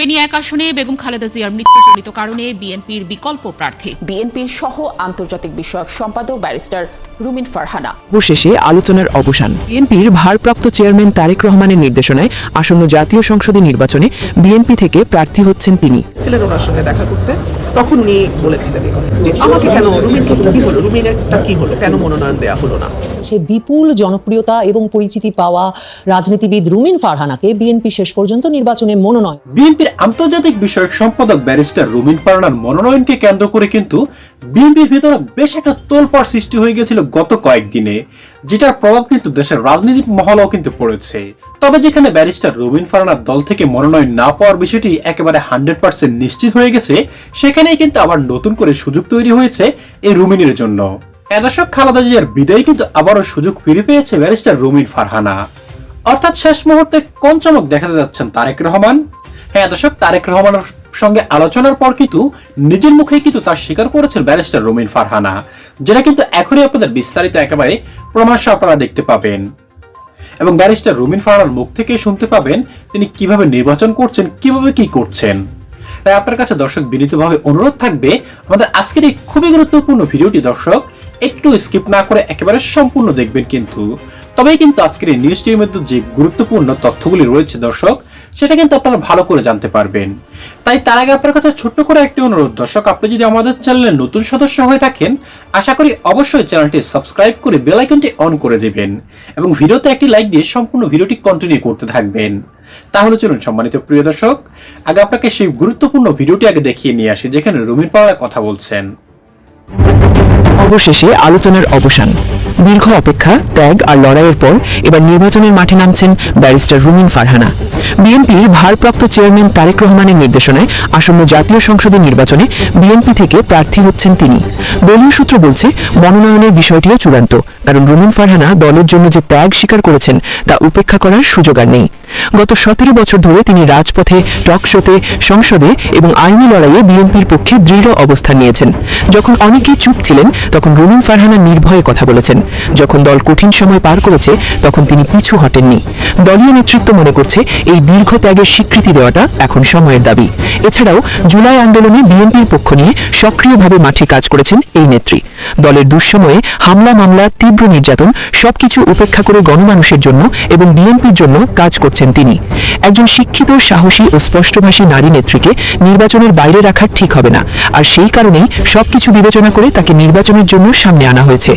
ফেনী এক আসনে বেগম খালেদা জিয়ার মৃত্যুজনিত কারণে বিএনপির বিকল্প প্রার্থী বিএনপির সহ আন্তর্জাতিক বিষয়ক সম্পাদক ব্যারিস্টার রুমিন ফারহানা। অবশেষে আলোচনার অবসান। বিএনপির ভারপ্রাপ্ত চেয়ারম্যান তারেক রহমানের নির্দেশনায় আসন্ন জাতীয় সংসদে নির্বাচনে বিএনপি থেকে প্রার্থী হচ্ছেন তিনি। ছিলেন ওনার সঙ্গে দেখা করতে, তখন উনি বলেছিলেন যে আমাকে কেন রুমিনকে কি হলো, রুমিনেরটা কি হলো, কেন মনোনয়ন দেওয়া হলো না। সে বিপুল জনপ্রিয়তা এবং পরিচিতি পাওয়া রাজনীতিবিদ রুমিন ফারহানাকে বিএনপি শেষ পর্যন্ত নির্বাচনে মনোনয়ন। বিএনপির আন্তর্জাতিক বিষয়ক সম্পাদক ব্যারিস্টার রুমিন ফারহানার মনোনয়নকে কেন্দ্র করে কিন্তু বিএনপির ভিতরে বেশ একটা তোলপাড় সৃষ্টি হয়ে গেছিল গত কয়েকদিনে, যেটার প্রভাব কিন্তু দেশের রাজনৈতিক মহলেও কিন্তু পড়েছে। তবে যেখানে ব্যারিস্টার রুমিন ফারহানার দল থেকে মনোনয়ন না পাওয়ার বিষয়টি একেবারে 100% নিশ্চিত হয়ে গেছে, সেখানেই কিন্তু আবার নতুন করে সুযোগ তৈরি হয়েছে এই রুমিনের জন্য। দর্শক, খালেদা জিয়ার বিদায় কিন্তু আবারও সুযোগ ফিরে পেয়েছে ব্যারিস্টার রুমিন ফারহানা। অর্থাৎ শেষ মুহূর্তে কোন চমক দেখাতে যাচ্ছেন তারেক রহমান। দর্শক, তারেক রহমানের সঙ্গে আলোচনার পর কিন্তু নিজের মুখে কিন্তু তার স্বীকার করেছেন ব্যারিস্টার রুমিন ফারহানা, যেটা কিন্তু এখনই আপনাদের বিস্তারিত একেবারে প্রমাণ সহ আপনারা দেখতে পাবেন। এবং ব্যারিস্টার রুমিন ফারহানার মুখ থেকে শুনতে পাবেন তিনি কিভাবে নির্বাচন করছেন, কিভাবে কি করছেন। তাই আপনার কাছে দর্শক বিনীতভাবে অনুরোধ থাকবে আমাদের আজকের এই খুবই গুরুত্বপূর্ণ ভিডিওটি দর্শক একটু স্কিপ না করে একেবারে সম্পূর্ণ দেখবেন, কিন্তু তবেই কিন্তু আজকের এই নিউজটির মধ্যে যে গুরুত্বপূর্ণ তথ্যগুলি রয়েছে দর্শক, সেটা কিন্তু আপনারা ভালো করে জানতে পারবেন। তাই তার আগে আপনার কাছে ছোট্ট করে একটি অনুরোধ দর্শক, আপনি যদি আমাদের চ্যানেলের নতুন সদস্য হয়ে থাকেন, আশা করি অবশ্যই চ্যানেলটি সাবস্ক্রাইব করে বেল আইকনটি অন করে দেবেন এবং ভিডিওতে একটি লাইক দিয়ে সম্পূর্ণ ভিডিওটি কন্টিনিউ করতে থাকবেন। তাহলে চলুন সম্মানিত প্রিয় দর্শক, আগে আপনাকে সেই গুরুত্বপূর্ণ ভিডিওটি আগে দেখিয়ে নিয়ে আসি, যেখানে রুমিন ফারহানা কথা বলছেন। অবশেষে আলোচনার অবসান। দীর্ঘ অপেক্ষা, ত্যাগ আর লড়াইয়ের পর এবার নির্বাচনের মাঠে নামছেন ব্যারিস্টার রুমিন ফারহানা। বিএনপির ভারপ্রাপ্ত চেয়ারম্যান তারেক রহমানের নির্দেশনায় আসন্ন জাতীয় সংসদে নির্বাচনে বিএনপি থেকে প্রার্থী হচ্ছেন তিনি। দলীয় সূত্র বলছে মনোনয়নের বিষয়টিও চূড়ান্ত, কারণ রুমিন ফারহানা দলের জন্য যে ত্যাগ স্বীকার করেছেন তা উপেক্ষা করার সুযোগ আর নেই। গত 17 বছর ধরে তিনি রাজপথে, টক শোতে, সংসদে এবং আইনি লড়াইয়ে বিএনপির পক্ষে দৃঢ় অবস্থান নিয়েছেন। যখন অনেকেই চুপ ছিলেন তখন রুমিন ফারহানা নির্ভয়ে কথা বলেছেন। যখন দল কঠিন সময় পার করেছে তখন তিনি পিছু হটেননি। দলীয় নেতৃত্ব মনে করছে এই দীর্ঘ ত্যাগের স্বীকৃতি দেওয়াটা এখন সময়ের দাবি। এছাড়াও জুলাই আন্দোলনে বিএনপির পক্ষ নিয়ে সক্রিয়ভাবে মাঠে কাজ করেছেন এই নেত্রী। দলের দুঃসময়ে হামলা, মামলা, তীব্র নির্যাতন সবকিছু উপেক্ষা করে গণমানুষের জন্য এবং বিএনপির জন্য কাজ করছেন তিনি। একজন শিক্ষিত, সাহসী ও স্পষ্টভাষী নারী নেত্রীকে নির্বাচনের বাইরে রাখা ঠিক হবে না, আর সেই কারণেই সবকিছু বিবেচনা করে তাকে নির্বাচনের জন্য সামনে আনা হয়েছে।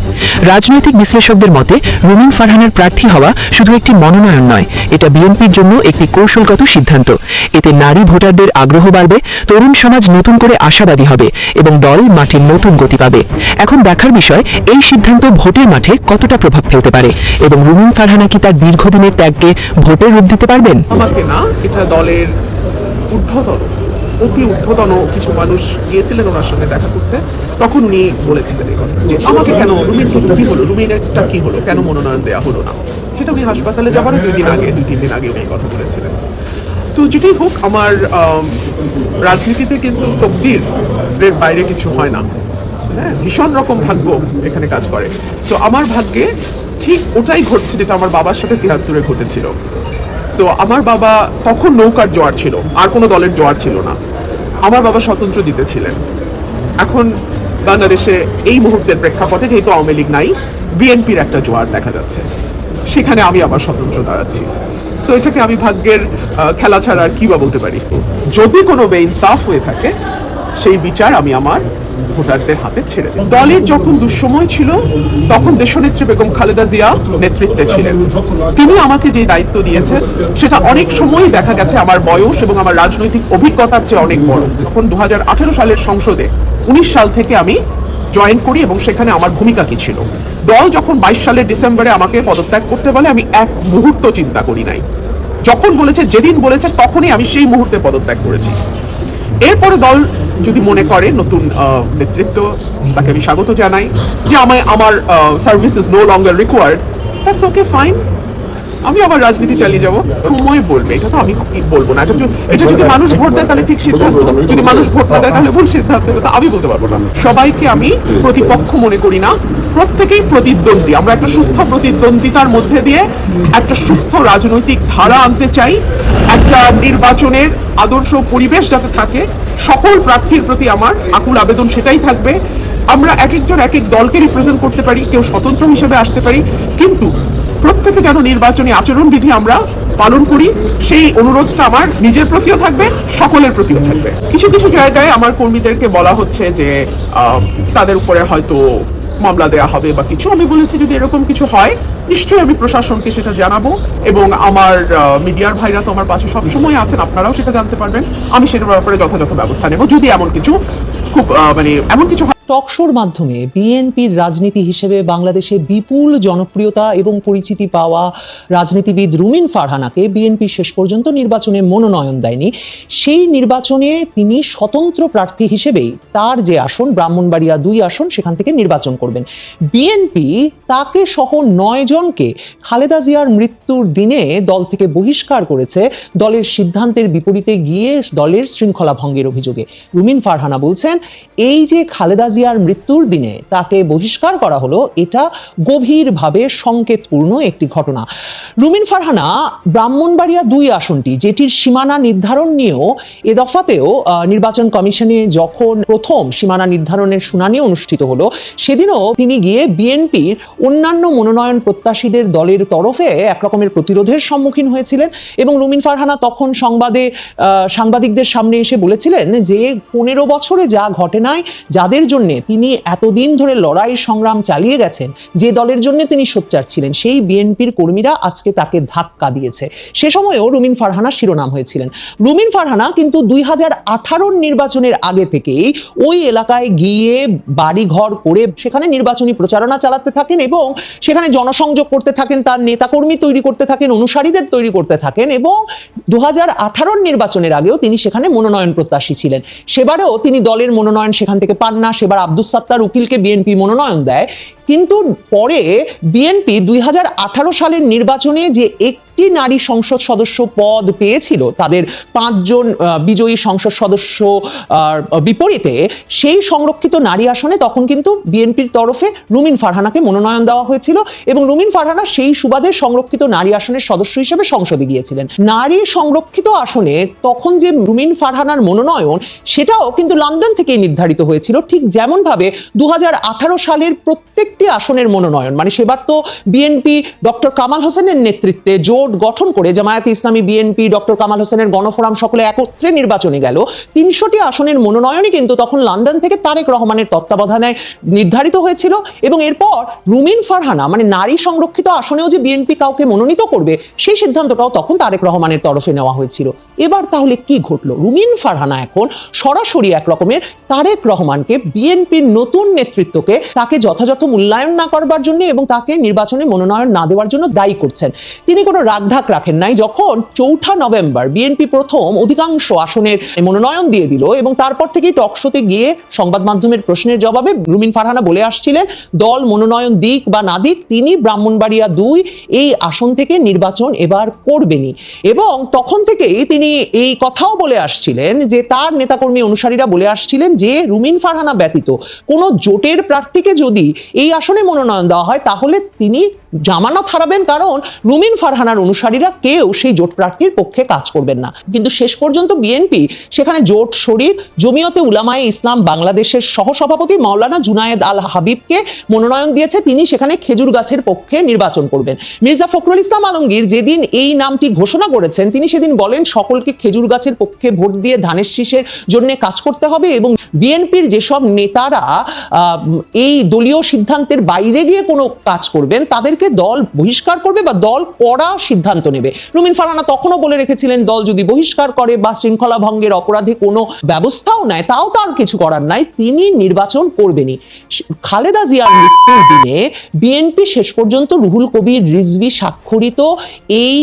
রাজনৈতিক বিশ্লেষকদের মতে রুমিন ফারহানার প্রার্থী হওয়া শুধু একটি মনোনয়ন নয়, এটা বিএনপির জন্য একটি কৌশলগত সিদ্ধান্ত। এতে নারী ভোটারদের আগ্রহ বাড়বে, তরুণ সমাজ নতুন করে আশাবাদী হবে এবং দল মাঠে নতুন গতি পাবে। এখন দেখার বিষয় এই সিদ্ধান্ত ভোটের মাঠে কতটা প্রভাব ফেলতে পারে এবং রুমিন ফারহানা কি তার দীর্ঘদিনের ত্যাগকে ভোটের রূপ দিতে পারবেন। আমাকে না, এটা দলের ঊর্ধ্বতন, অতি ঊর্ধ্বতন কিছু মানুষ গিয়েছিলেন ওনার সঙ্গে দেখা করতে, তখন উনি বলেছিলেন যে আমাকে কেন রুমিনকে কি হলো, রুমিনেরটা কি হলো, কেন মনোনয়ন দেওয়া হলো না। সেটা উনি হাসপাতালে যাওয়ারও 2-3 দিন আগে উনি কথা বলেছিলেন। তো যেটাই হোক, আমার রাজনীতিতে কিন্তু তকদিরের বাইরে কিছু হয় না। হ্যাঁ, ভীষণ রকম ভাগ্য এখানে কাজ করে। সো আমার ভাগ্যে ঠিক ওটাই ঘটছে যেটা আমার বাবার সাথে 73-এ ঘটেছিল। সো আমার বাবা তখন নৌকার জোয়ার ছিল, আর কোনো দলের জোয়ার ছিল না। আমার বাবা স্বতন্ত্র জিতেছিলেন। এখন বাংলাদেশে এই মুহূর্তের প্রেক্ষাপটে যেহেতু আওয়ামী লীগ নাই, বিএনপির একটা জোয়ার দেখা যাচ্ছে, সেখানে আমি আবার স্বতন্ত্র দাঁড়াচ্ছি। সো এটাকে আমি ভাগ্যের খেলা ছাড়া আর কি বা বলতে পারি। যদি কোনো বেইনসাফ হয়ে থাকে সেই বিচার আমি আমার ভোটারদের হাতে ছেড়ে দিই। দলের যখন দুঃসময় ছিল তখন দেশনেত্রী বেগম খালেদা জিয়া নেতৃত্বে ছিলেন। তিনি আমাকে যে দায়িত্ব দিয়েছেন সেটা অনেক সময় দেখা গেছে আমার বয়স এবং আমার রাজনৈতিক অভিজ্ঞতার চেয়ে অনেক বড়। তখন 2018 সালের সংসদে 19 সাল থেকে আমি জয়েন করি এবং সেখানে আমার ভূমিকা কি ছিল। দল যখন 22 সালের ডিসেম্বরে আমাকে পদত্যাগ করতে বলে, আমি এক মুহূর্ত চিন্তা করি নাই। যখন বলেছে, যেদিন বলেছে, তখনই আমি সেই মুহূর্তে পদত্যাগ করেছি। এরপরে দল যদি মনে করে নতুন নেতৃত্ব, তাকে আমি স্বাগত জানাই, যে আমার service is no longer required, that's okay, fine. আমি আবার রাজনীতি চালিয়ে যাব, সময় বলবে। এটা তো আমি বলবো না। এটা যদি মানুষ ভোট দেয় তাহলে ঠিক সিদ্ধান্ত, যদি মানুষ ভোট না দেয় তাহলে ভুল সিদ্ধান্ত, এটা আমি বলতে পারবো না। সবাইকে আমি প্রতিপক্ষ মনে করি না, প্রত্যেকেই প্রতিদ্বন্দ্বী। আমরা একটা সুস্থ প্রতিদ্বন্দ্বিতার মধ্যে দিয়ে একটা সুস্থ রাজনৈতিক ধারা আনতে চাই। একজন একটা নির্বাচনের আদর্শ পরিবেশ যাতে থাকে, সকল প্রার্থীর প্রতি আমার আকুল আবেদন সেটাই থাকবে। আমরা এক একজন এক এক দলকে রিপ্রেজেন্ট করতে পারি, কেউ স্বতন্ত্র হিসেবে আসতে পারি, কিন্তু প্রত্যেকে যেন নির্বাচনী আচরণবিধি আমরা পালন করি, সেই অনুরোধটা আমার নিজের প্রতিও থাকবে, সকলের প্রতিও থাকবে। কিছু কিছু জায়গায় আমার কর্মীদেরকে বলা হচ্ছে যে তাদের উপরে হয়তো মামলা দেয়া হবে বা কিছু। আমি বলেছি যদি এরকম কিছু হয় নিশ্চয়ই আমি প্রশাসনকে সেটা জানাবো, এবং আমার মিডিয়ার ভাইরা তো আমার পাশে সবসময় আছেন, আপনারাও সেটা জানতে পারবেন। আমি সেটার ব্যাপারে যথাযথ ব্যবস্থা নেব যদি এমন কিছু খুব এমন কিছু টকশোর মাধ্যমে বিএনপির রাজনীতি হিসেবে বাংলাদেশে বিপুল জনপ্রিয়তা এবং পরিচিতি পাওয়া রাজনীতিবিদ রুমিন ফারহানাকে বিএনপি শেষ পর্যন্ত নির্বাচনে মনোনয়ন দেয়নি। সেই নির্বাচনে তিনি স্বতন্ত্র প্রার্থী হিসেবেই তার যে আসন ব্রাহ্মণবাড়িয়া 2 আসন সেখান থেকে নির্বাচন করবেন। বিএনপি তাকে সহ 9 জনকে খালেদা জিয়ার মৃত্যুর দিনে দল থেকে বহিষ্কার করেছে দলের সিদ্ধান্তের বিপরীতে গিয়ে দলের শৃঙ্খলা ভঙ্গের অভিযোগে। রুমিন ফারহানা বলছেন এই যে খালেদা জিয়ার মৃত্যুর দিনে তাকে বহিষ্কার করা হলো, এটা গভীরভাবে সংকেতপূর্ণ একটি ঘটনা। রুমিন ফারহানা ব্রাহ্মণবাড়িয়া 2 আসনটি, যেটির সীমানা নির্ধারণ নিয়েও এ দফাতেও নির্বাচন কমিশনে যখন প্রথম সীমানা নির্ধারণের শুনানি অনুষ্ঠিত হলো, সেদিনও তিনি গিয়ে বিএনপির অন্যান্য মনোনয়ন প্রত্যাশীদের দলের তরফে একরকমের প্রতিরোধের সম্মুখীন হয়েছিলেন। এবং রুমিন ফারহানা তখন সাংবাদিকদের সামনে এসে বলেছিলেন যে 15 বছরে যা ঘটনায় যাদের জন্য তিনি এতদিন ধরে লড়াই সংগ্রাম চালিয়ে গেছেন, যে দলের জন্য তিনি সোচ্চার ছিলেন, সেই বিএনপির কর্মীরা আজকে তাকে ধাক্কা দিয়েছে। সে সময়েও রুমিন ফারহানা শিরোনাম হয়েছিলেন। রুমিন ফারহানা কিন্তু 2018 নির্বাচনের আগে থেকেই ওই এলাকায় গিয়ে বাড়িঘর করে সেখানে নির্বাচনী প্রচারণা চালাতে থাকেন এবং সেখানে জনসংযোগ করতে থাকেন, তার নেতাকর্মী তৈরি করতে থাকেন, অনুসারীদের তৈরি করতে থাকেন। এবং 2018 নির্বাচনের আগেও তিনি সেখানে মনোনয়ন প্রত্যাশী ছিলেন। সেবারেও তিনি দলের মনোনয়ন সেখান থেকে পান না। সেবার আব্দুস সাত্তার উকিলকে বিএনপি মনোনয়ন দেয়, কিন্তু পরে বিএনপি 2018 সালের নির্বাচনে যে একটি নারী সংসদ সদস্য পদ পেয়েছিল তাদের 5 জন বিজয়ী সংসদ সদস্য বিপরীতে, সেই সংরক্ষিত নারী আসনে তখন কিন্তু বিএনপির তরফে রুমিন ফারহানাকে মনোনয়ন দেওয়া হয়েছিল এবং রুমিন ফারহানা সেই সুবাদে সংরক্ষিত নারী আসনের সদস্য হিসেবে সংসদে গিয়েছিলেন। নারী সংরক্ষিত আসনে তখন যে রুমিন ফারহানার মনোনয়ন, সেটাও কিন্তু লন্ডন থেকেই নির্ধারিত হয়েছিল, ঠিক যেমন ভাবে 2018 সালের প্রত্যেকটি আসনের মনোনয়ন, মানে সেবার তো বিএনপি ডক্টর কামাল হোসেনের নেতৃত্বে জোট গঠন করে জামায়াতে ইসলামী, বিএনপি, ডক্টর কামাল হোসেনের গণফোরাম সকলে একত্রে নির্বাচনে গেল। 300টি আসনের মনোনয়নই কিন্তু তখন লন্ডন থেকে তারেক রহমানের তত্ত্বাবধানে নির্ধারিত হয়েছিল। এবং এরপর রুমিন ফারহানা মানে নারী সংরক্ষিত আসনেও যে বিএনপি কাউকে মনোনীত করবে, সেই সিদ্ধান্তটাও তখন তারেক রহমানের তরফে নেওয়া হয়েছিল। এবার তাহলে কি ঘটলো? রুমিন ফারহানা এখন সরাসরি এক রকমের তারেক রহমানকে, বিএনপির নতুন নেতৃত্বকে তাকে যথাযথ মূল্যায়ন না করবার জন্য এবং তাকে নির্বাচনে মনোনয়ন না দেওয়ার জন্য দায়ী করছেন। তিনি কোনো রাগঢাক রাখেন নাই। যখন 4 নভেম্বর বিএনপি প্রথম অধিকাংশ আসনের মনোনয়ন দিয়ে দিল এবং তারপর থেকে টকশোতে গিয়ে সংবাদ মাধ্যমের প্রশ্নের জবাবে রুমিন ফারহানা বলে আসছিলেন দল মনোনয়ন দিক বা না দিক, তিনি ব্রাহ্মণবাড়িয়া 2 এই আসন থেকে নির্বাচন এবার করবেনই। এবং তখন থেকেই তিনি এই কথাও বলে আসছিলেন যে তার নেতাকর্মী অনুসারীরা বলে আসছিলেন যে রুমিন ফারহানা ব্যতীত কোনো জোটের প্রার্থীকে যদি এই আসনে মনোনয়ন দেওয়া হয় তাহলে তিনি জামানত হারাবেন, কারণ রুমিন ফারহানার অনুসারীরা কেউ সেই জোট প্রার্থীর পক্ষে কাজ করবেন না। কিন্তু শেষ পর্যন্ত বিএনপি সেখানে জোট শরিক জমিয়তে উলামায়ে ইসলাম বাংলাদেশের সহসভাপতি মাওলানা জুনায়েদ আল হাবিবকে মনোনয়ন দিয়েছে। তিনি সেখানে খেজুর গাছের পক্ষে নির্বাচন করবেন। মির্জা ফখরুল ইসলাম আলমগীর যেদিন এই নামটি ঘোষণা করেছেন, তিনি সেদিন বলেন সকলকে খেজুর গাছের পক্ষে ভোট দিয়ে ধানের শীষের জন্য কাজ করতে হবে এবং বিএনপির যেসব নেতারা এই দলীয় সিদ্ধান্তের বাইরে গিয়ে কোনো কাজ করবেন তাদেরকে দল বহিষ্কার করবে বা দল কড়া সিদ্ধান্ত নেবে। রুমিন ফারহানা তখনও বলে রেখেছিলেন দল যদি বহিষ্কার করে বা শৃঙ্খলা ভঙ্গের অপরাধে কোনো ব্যবস্থাও নেয় তাও তার কিছু করার নাই, তিনি নির্বাচন করবেনই। খালেদা জিয়ার মৃত্যুর দিনে বিএনপি শেষ পর্যন্ত রুহুল কবির রিজভী স্বাক্ষরিত এই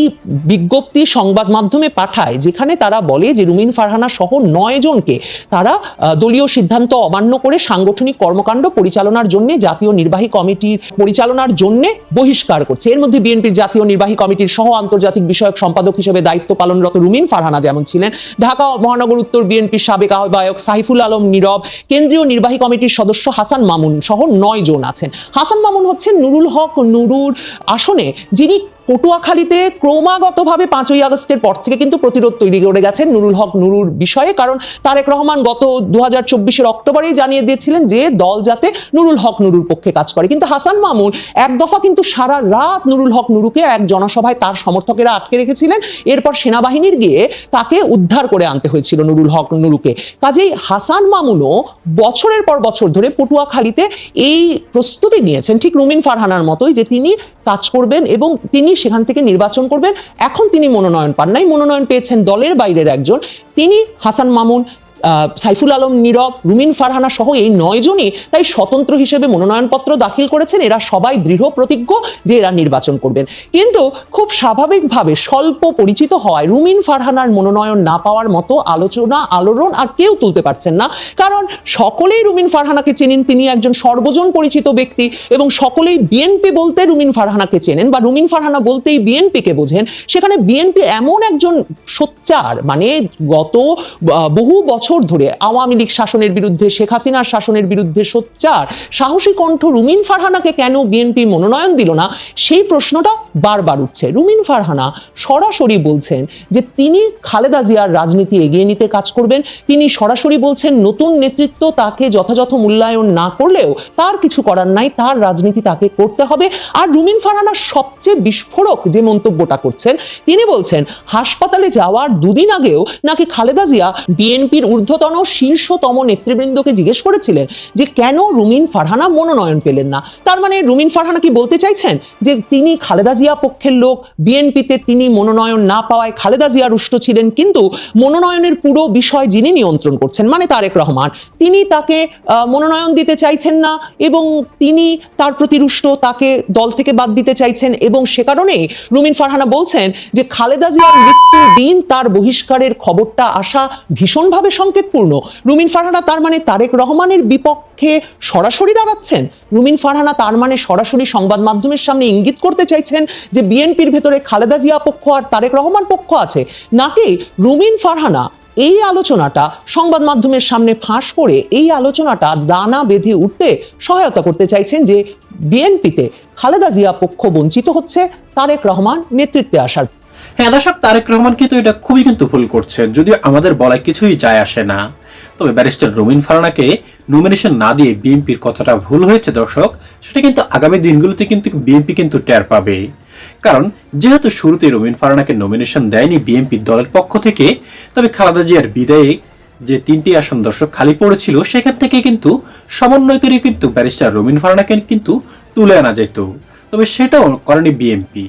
বিজ্ঞপ্তি সংবাদ মাধ্যমে পাঠায়, যেখানে তারা বলে যে রুমিন ফারহানা সহ 9 জনকে তারা দলীয় সিদ্ধান্ত অমান্য করে সাংগঠনিক কর্মকাণ্ড পরিচালনার জন্য জাতীয় নির্বাহী কমিটির পরিচালনার জন্য বহিষ্কার করছে। এর মধ্যে বিএনপির জাতীয় নির্বাহী কমিটির সহ আন্তর্জাতিক বিষয়ক সম্পাদক হিসেবে দায়িত্ব পালনরত রুমিন ফারহানা যেমন ছিলেন, ঢাকা মহানগর উত্তর বিএনপির সাবেক আহ্বায়ক সাইফুল আলম নীরব, কেন্দ্রীয় নির্বাহী কমিটির সদস্য হাসান মামুন সহ 9 জন আছেন। হাসান মামুন হচ্ছেন নুরুল হক নুরুর আসনে যিনি পটুয়াখালীতে ক্রমাগতভাবে 5ই আগস্টের পর থেকে কিন্তু প্রতিরোধ তৈরি করে গেছেন নুরুল হক নুরুর বিষয়ে, কারণ তারেক রহমান গত 2024-এর অক্টোবরেই জানিয়ে দিয়েছিলেন যে দল যাতে নুরুল হক নুরুর পক্ষে কাজ করে। কিন্তু হাসান মামুন এক দফা কিন্তু সারা রাত নুরুল হক নুরুকে এক জনসভায় তার সমর্থকেরা আটকে রেখেছিলেন, এরপর সেনাবাহিনীর গিয়ে তাকে উদ্ধার করে আনতে হয়েছিল নুরুল হক নুরুকে। কাজেই হাসান মামুনও বছরের পর বছর ধরে পটুয়াখালীতে এই প্রস্তুতি নিয়েছেন ঠিক রুমিন ফারহানার মতোই, যে তিনি কাজ করবেন এবং তিনি সেখান থেকে নির্বাচন করবেন। এখন তিনি মনোনয়ন পান নাই, মনোনয়ন পেয়েছেন দলের বাইরের একজন, তিনি হাসান মামুন, সাইফুল আলম নীরব, রুমিন ফারহানা সহ এই 9 জনই তাই স্বতন্ত্র হিসেবে মনোনয়নপত্র দাখিল করেছেন। এরা সবাই দৃঢ় প্রতিজ্ঞ যে এরা নির্বাচন করবেন। কিন্তু খুব স্বাভাবিকভাবে স্বল্প পরিচিত হওয়ায় রুমিন ফারহানার মনোনয়ন না পাওয়ার মতো আলোচনা আলোড়ন আর কেউ তুলতে পারছেন না, কারণ সকলেই রুমিন ফারহানাকে চেনেন, তিনি একজন সর্বজন পরিচিত ব্যক্তি এবং সকলেই বিএনপি বলতে রুমিন ফারহানাকে চেনেন বা রুমিন ফারহানা বলতেই বিএনপিকে বোঝেন। সেখানে বিএনপি এমন একজন সোচ্চার, মানে গত বহু বছর ধরে আওয়ামী লীগ শাসনের বিরুদ্ধে, শেখ হাসিনার শাসনের বিরুদ্ধে সোচ্চার সাহসী কণ্ঠ রুমিন ফারহানাকে কেন বিএনপি মনোনয়ন দিল না, সেই প্রশ্নটা বারবার উঠছে। রুমিন ফারহানা সরাসরি বলছেন যে তিনি খালেদা জিয়ার রাজনীতি এগিয়ে নিতে কাজ করবেন। তিনি সরাসরি বলছেন নতুন নেতৃত্ব তাকে যথাযথ মূল্যায়ন না করলেও তার কিছু করার নাই, তার রাজনীতি তাকে করতে হবে। আর রুমিন ফারহানা সবচেয়ে বিস্ফোরক যে মন্তব্যটা করছেন, তিনি বলছেন হাসপাতালে যাওয়ার 2 দিন আগেও নাকি খালেদা জিয়া বিএনপির ঊর্ধ্বতন শীর্ষতম নেতৃবৃন্দকে জিজ্ঞেস করেছিলেন যে কেন রুমিন ফারহানা মনোনয়ন পেলেন না। তার মানে রুমিন ফারহানা কি বলতে চাইছেন যে তিনি খালেদা জিয়া পক্ষের লোক, বিএনপিতে তিনি মনোনয়ন না পাওয়ায় খালেদা জিয়া রুষ্ট ছিলেন, কিন্তু মনোনয়নের পুরো বিষয় যিনি নিয়ন্ত্রণ করছেন মানে তারেক রহমান, তিনি তাকে মনোনয়ন দিতে চাইছেন না এবং তিনি তার প্রতি রুষ্ট, তাকে দল থেকে বাদ দিতে চাইছেন। এবং সে কারণেই রুমিন ফারহানা বলছেন যে খালেদা জিয়ার মৃত্যুর দিন তার বহিষ্কারের খবরটা আসা ভীষণভাবে সংকেতপূর্ণ। রুমিন ফারহানা তার মানে তারেক রহমানের বিপক্ষে সরাসরি দাঁড়াচ্ছেন। রুমিন ফারহানা তার মানে সরাসরি সংবাদ মাধ্যমের সামনে ইঙ্গিত করতে চাইছেন যে বিএনপির ভেতরে খালেদা জিয়া পক্ষ আর তারেক রহমান পক্ষ আছে, নাকি রুমিন ফারহানা এই আলোচনাটা সংবাদ মাধ্যমের সামনে ফাঁস করে এই আলোচনাটা দানা বেঁধে উঠতে সহায়তা করতে চাইছেন যে বিএনপিতে খালেদা জিয়া পক্ষ বঞ্চিত হচ্ছে তারেক রহমান নেতৃত্বে আসার। হ্যাঁ দর্শক, তারেক রহমান কিন্তু এটা খুবই কিন্তু ভুল করছেন, যদিও আমাদের বলায় কিছুই যায় আসে না। তবে ব্যারিস্টার রুমিন ফারহানাকে নমিনেশন না দিয়ে বিএনপির কতটা ভুল হয়েছে দর্শক, সেটা কিন্তু আগামী দিনগুলোতে কিন্তু বিএনপি কিন্তু টের পাবে। কারণ যেহেতু শুরুতে রুমিন ফারহানাকে নমিনেশন দেয়নি বিএনপি দলের পক্ষ থেকে, তবে খালেদা জিয়ার বিদায়ে যে 3টি আসন দর্শক খালি পড়েছিল, সেখান থেকে কিন্তু সমন্বয় করে কিন্তু ব্যারিস্টার রুমিন ফারহানাকে কিন্তু তুলে আনা যেত, তবে সেটাও করেনি বিএনপি।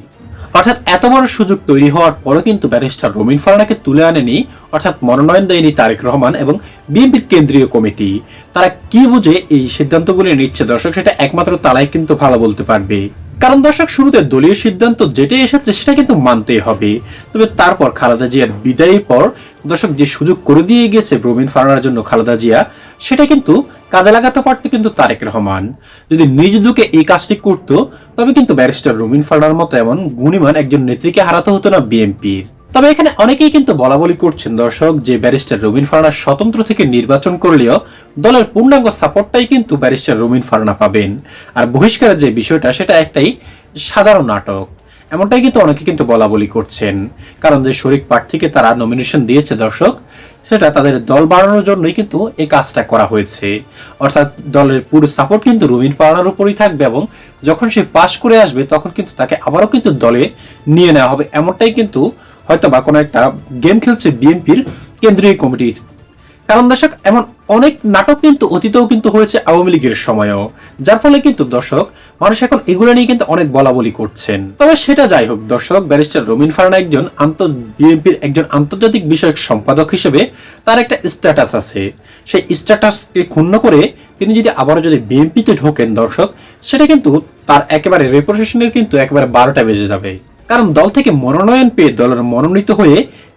অর্থাৎ এত বড় সুযোগ তৈরি হওয়ার পরও কিন্তু ব্যারিস্টার রুমিন ফারহানাকে তুলে আনেনি, অর্থাৎ মনোনয়ন দেয়নি তারেক রহমান এবং বিএনপির কেন্দ্রীয় কমিটি। তারা কি বুঝে এই সিদ্ধান্তগুলি নিচ্ছে দর্শক, সেটা একমাত্র তারাই কিন্তু ভালো বলতে পারবে। কারণ দর্শক, শুরুতে দলীয় সিদ্ধান্ত যেটাই এসেছে সেটা কিন্তু মানতেই হবে। তবে তারপর খালেদা জিয়ার বিদায়ের পর দর্শক যে সুযোগ করে দিয়ে গেছে রুমিন ফারহানার জন্য খালেদা জিয়া, সেটা কিন্তু কাজে লাগাতে পারতো কিন্তু তারেক রহমান। যদি নিজ দুকে এই কাজটি করত, তবে কিন্তু ব্যারিস্টার রুমিন ফারহানার মতো এমন গুণীমান একজন নেত্রীকে হারাতে হতো না বিএনপির। তবে এখানে অনেকেই কিন্তু বলাবলি করছেন দর্শক যে ব্যারিস্টার রুমিন ফারহানা স্বতন্ত্র থেকে নির্বাচন করলেও দলের পূর্ণাঙ্গ সাপোর্টটাই কিন্তু ব্যারিস্টার রুমিন ফারহানা পাবেন, আর বহিষ্কারের যে বিষয়টা সেটা একটাই সাধারণ নাটক, এমনটাই কিন্তু অনেকে কিন্তু বলাবলি করছেন। কারণ যে শরিক প্রার্থীকে তারা নমিনেশন দিয়েছে দর্শক, সেটা তাদের দল বাড়ানোর জন্যই কিন্তু এই কাজটা করা হয়েছে। অর্থাৎ দলের পুরো সাপোর্ট কিন্তু রুমিন ফারহানার উপরই থাকবে এবং যখন সে পাশ করে আসবে তখন কিন্তু তাকে আবারও কিন্তু দলে নিয়ে নেওয়া হবে, এমনটাই কিন্তু হয়তো বা কোনো একটা গেম খেলছে বিএনপির কেন্দ্রীয় কমিটি। কারণ দর্শক, এমন অনেক নাটক কিন্তু অতীতেও কিন্তু হয়েছে আওয়ামী লীগের সময়ও, যার ফলে কিন্তু দর্শক মানুষ এখন এগুলো নিয়ে কিন্তু অনেক বলাবলি করছেন। তবে সেটা যাই হোক দর্শক, ব্যারিস্টার রুমিন ফারহানা একজন বিএনপির একজন আন্তর্জাতিক বিষয়ক সম্পাদক হিসেবে তার একটা স্ট্যাটাস আছে। সেই স্ট্যাটাসকে ক্ষুণ্ণ করে তিনি যদি আবারও যদি বিএনপিতে ঢোকেন দর্শক, সেটা কিন্তু তার একেবারে রেপুটেশনের কিন্তু একেবারে 12টা বেজে যাবে। কারণ দল থেকে মনোনয়ন পেয়ে দলের মনোনীত হয়ে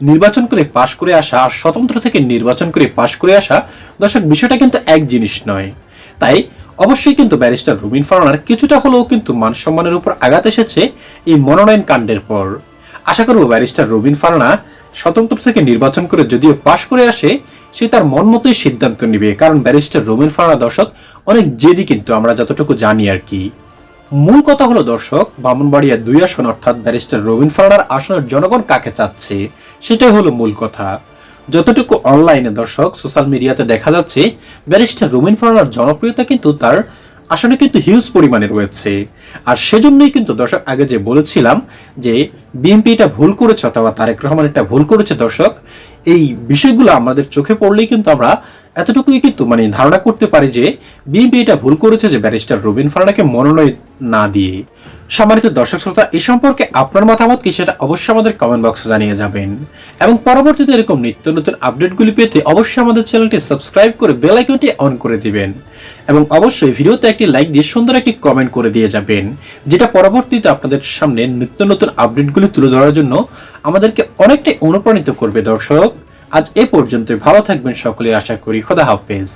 নির্বাচন করে পাশ করে আসা আর স্বতন্ত্র থেকে নির্বাচন করে পাশ করে আসা দর্শক, বিষয়টা কিন্তু এক জিনিস নয়। তাই অবশ্যই কিন্তু ব্যারিস্টার রুমিন ফারহানার কিছুটা হলেও কিন্তু মান সম্মানের উপর আঘাত এসেছে এই মনোনয়ন কাণ্ডের পর। আশা করব ব্যারিস্টার রুমিন ফারহানা স্বতন্ত্র থেকে নির্বাচন করে যদিও পাশ করে আসে, সে তার মন মতোই সিদ্ধান্ত নিবে। কারণ ব্যারিস্টার রুমিন ফারহানা দর্শক অনেক জেদি কিন্তু, আমরা যতটুকু জানি আর কি। মূল কথা হলো দর্শক, ব্রাহ্মণবাড়িয়া 2 আসন অর্থাৎ ব্যারিস্টার রবিন ফারহানার আসনের জনগণ কাকে চাচ্ছে সেটাই হলো মূল কথা। যতটুকু অনলাইনে দর্শক সোশ্যাল মিডিয়াতে দেখা যাচ্ছে, ব্যারিস্টার রবিন ফারহানার জনপ্রিয়তা কিন্তু তার আসলে কিন্তু হিউজ পরিমাণে রয়েছে। আর সেজন্যই কিন্তু দর্শক আগে যে বলেছিলাম যে বিএনপি এটা ভুল করেছে অথবা তারেক রহমান এটা ভুল করেছে, দর্শক এই বিষয়গুলো আমাদের চোখে পড়লেই কিন্তু আমরা এতটুকুই কিন্তু ধারণা করতে পারি যে বিএনপি এটা ভুল করেছে যে ব্যারিস্টার রবিন ফারহানাকে মনোনয়ন না দিয়ে। সম্মানিত দর্শক শ্রোতা, এই সম্পর্কে আপনার মতামত কি সেটা অবশ্যই আমাদের কমেন্ট বক্সে জানিয়ে যাবেন এবং পরবর্তীতে এরকম নিত্য নতুন আপডেটগুলি পেতে অবশ্যই আমাদের চ্যানেলটি সাবস্ক্রাইব করে বেল আইকনটি অন করে দিবেন এবং অবশ্যই ভিডিওতে একটি লাইক দিয়ে সুন্দর একটি কমেন্ট করে দিয়ে যাবেন, যেটা পরবর্তীতে আপনাদের সামনে নিত্য নতুন আপডেটগুলি তুলে ধরার জন্য আমাদেরকে অনেকটাই অনুপ্রাণিত করবে। দর্শক আজ এ পর্যন্ত, ভালো থাকবেন সকলে, আশা করি। খোদা হাফেজ।